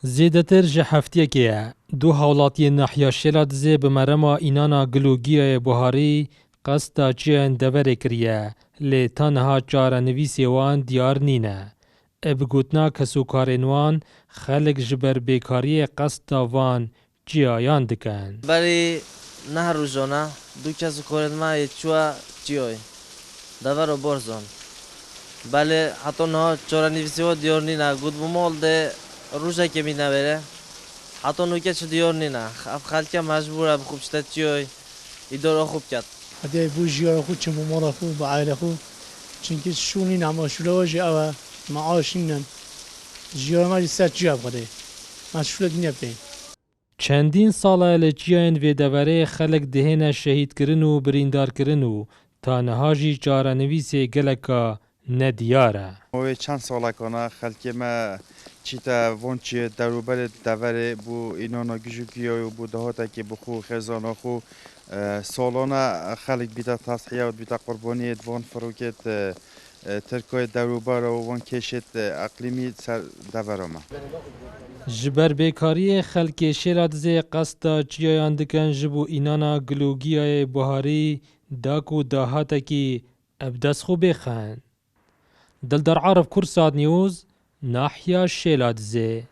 زیدتر جه هفتیکیه دو هاولاتی ناحیا شیلات زی بمرما اینانا گلوگیای بوهاری قصدا چیان دوره کریه لی تنها چاره نویسی وان دیار نینه. ابگوتنا کسوکارنوان خلق جبر بیکاری قصدا وان چیایان دکن. برای نه روزانه دو کس کارد ما چوا چیای داور و برزان. بله حتی نه چاره نویسی و دیار نینه گود بمال ده روزه که می نبره. حتی نوکش دیار نینه. خالک مجبوره بخوب شد چیای ایدار خوب کرد. هدیه بوجیار خود چه ممال خود با عائله خود چنکه شونی نما شلو جه او معاشینن جیار ما جست جیاب خده ما شلو دنیا بین. چندین ساله لچیان و دوره خلق دهنه شهید کرن و بریندار کرن و تا نهاجی چاره نویسی گلکا ندیاره. اوه چند ساله کنه خلکی ما چیتا وانچی دروبر دوره بو اینانا گجوکیای و بو دهاتا که بخو خزانا خو سالانه خلق بیتا تصحیه و بیتا قربانی وان فروکت ترکای دروبر و وان کشت اقلیمی سر دوره ما. جبر بیکاری خلک شیرات زی قصدا چیایان دکن جبو اینانا گلوگیای بوهاری داکو داهاتا کی ابدس خو بخن. دلدار عرب کرساد نیوز ناحیا شیلات زی